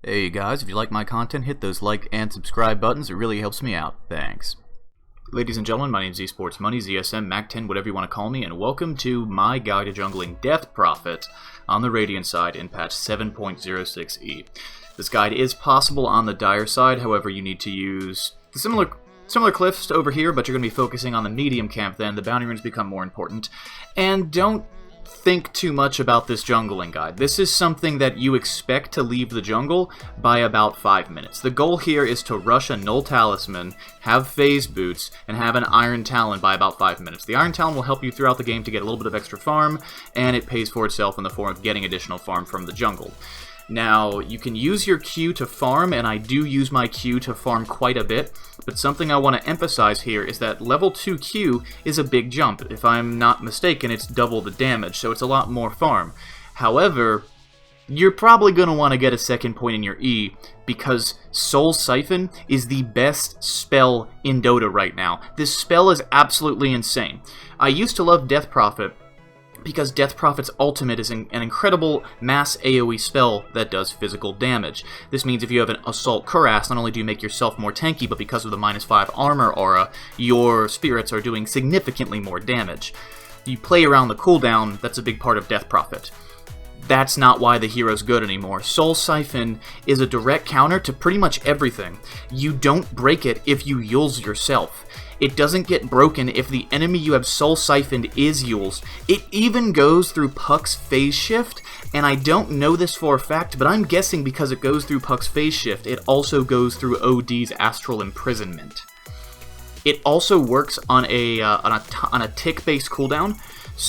Hey guys, if you like my content, hit those like and subscribe buttons. It really helps me out. Thanks. Ladies and gentlemen, my name is Esports Money, ZSM, Mac10, whatever you want to call me, and welcome to my guide to jungling Death Prophet on the Radiant side in patch 7.06e. This guide is possible on the Dire side, however you need to use the similar cliffs over here, but you're going to be focusing on the medium camp then. The bounty runes become more important. And don't think too much about this jungling guide. This is something that you expect to leave the jungle by about 5 minutes. The goal here is to rush a Null Talisman, have Phase Boots, and have an Iron Talon by about 5 minutes. The Iron Talon will help you throughout the game to get a little bit of extra farm, and it pays for itself in the form of getting additional farm from the jungle. Now, you can use your Q to farm, and I do use my Q to farm quite a bit, but something I want to emphasize here is that level 2 Q is a big jump. If I'm not mistaken, it's double the damage, so it's a lot more farm. However, you're probably going to want to get a second point in your E, because Soul Siphon is the best spell in Dota right now. This spell is absolutely insane. I used to love Death Prophet, because Death Prophet's ultimate is an incredible mass AoE spell that does physical damage. This means if you have an Assault Cuirass, not only do you make yourself more tanky, but because of the -5 armor aura, your spirits are doing significantly more damage. You play around the cooldown, that's a big part of Death Prophet. That's not why the hero's good anymore. Soul Siphon is a direct counter to pretty much everything. You don't break it if you Yules yourself. It doesn't get broken if the enemy you have Soul Siphoned is Yules. It even goes through Puck's Phase Shift, and I don't know this for a fact, but I'm guessing because it goes through Puck's Phase Shift, it also goes through OD's Astral Imprisonment. It also works on a tick-based cooldown,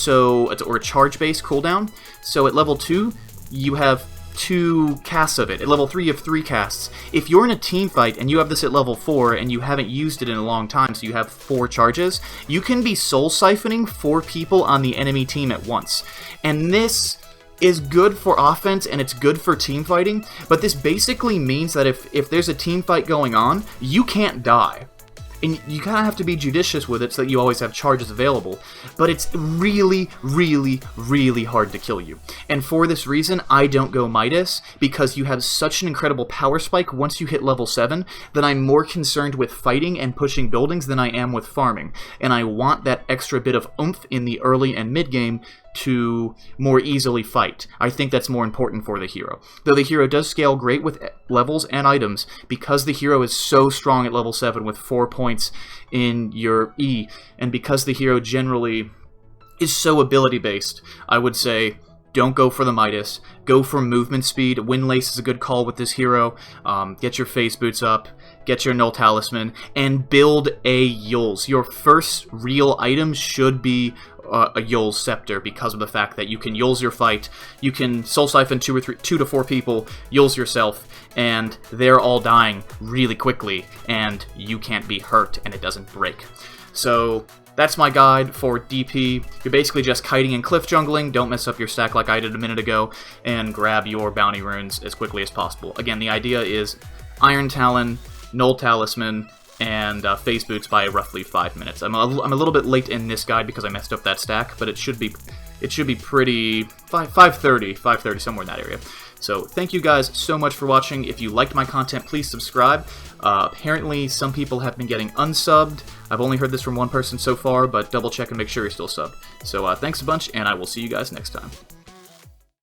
or a charge-based cooldown. So at level 2, you have 2 casts of it. At level 3, you have 3 casts. If you're in a team fight and you have this at level 4 and you haven't used it in a long time, so you have 4 charges, you can be soul siphoning 4 people on the enemy team at once. And this is good for offense and it's good for team fighting, but this basically means that if there's a team fight going on, you can't die. And you kind of have to be judicious with it so that you always have charges available. But it's really, really, really hard to kill you. And for this reason, I don't go Midas, because you have such an incredible power spike once you hit level 7 that I'm more concerned with fighting and pushing buildings than I am with farming. And I want that extra bit of oomph in the early and mid game to more easily fight. I think that's more important for the hero. Though the hero does scale great with levels and items, because the hero is so strong at level 7 with 4 points in your E, and because the hero generally is so ability based, I would say don't go for the Midas, go for movement speed. Windlace is a good call with this hero. Get your Phase Boots up, get your Null Talisman, and build a Yules. Your first real item should be a Yules Scepter, because of the fact that you can Yules your fight, you can Soul Siphon 2 to 4 people, Yules yourself, and they're all dying really quickly, and you can't be hurt, and it doesn't break. So that's my guide for DP. You're basically just kiting and cliff jungling. Don't mess up your stack like I did a minute ago, and grab your bounty runes as quickly as possible. Again, the idea is Iron Talon, Null Talisman, and Phase Boots by roughly 5 minutes. I'm a little bit late in this guide because I messed up that stack, but it should be pretty 5:30 somewhere in that area. So thank you guys so much for watching. If you liked my content, please subscribe. Apparently some people have been getting unsubbed. I've only heard this from one person so far, but double check and make sure you're still subbed. So thanks a bunch, and I will see you guys next time.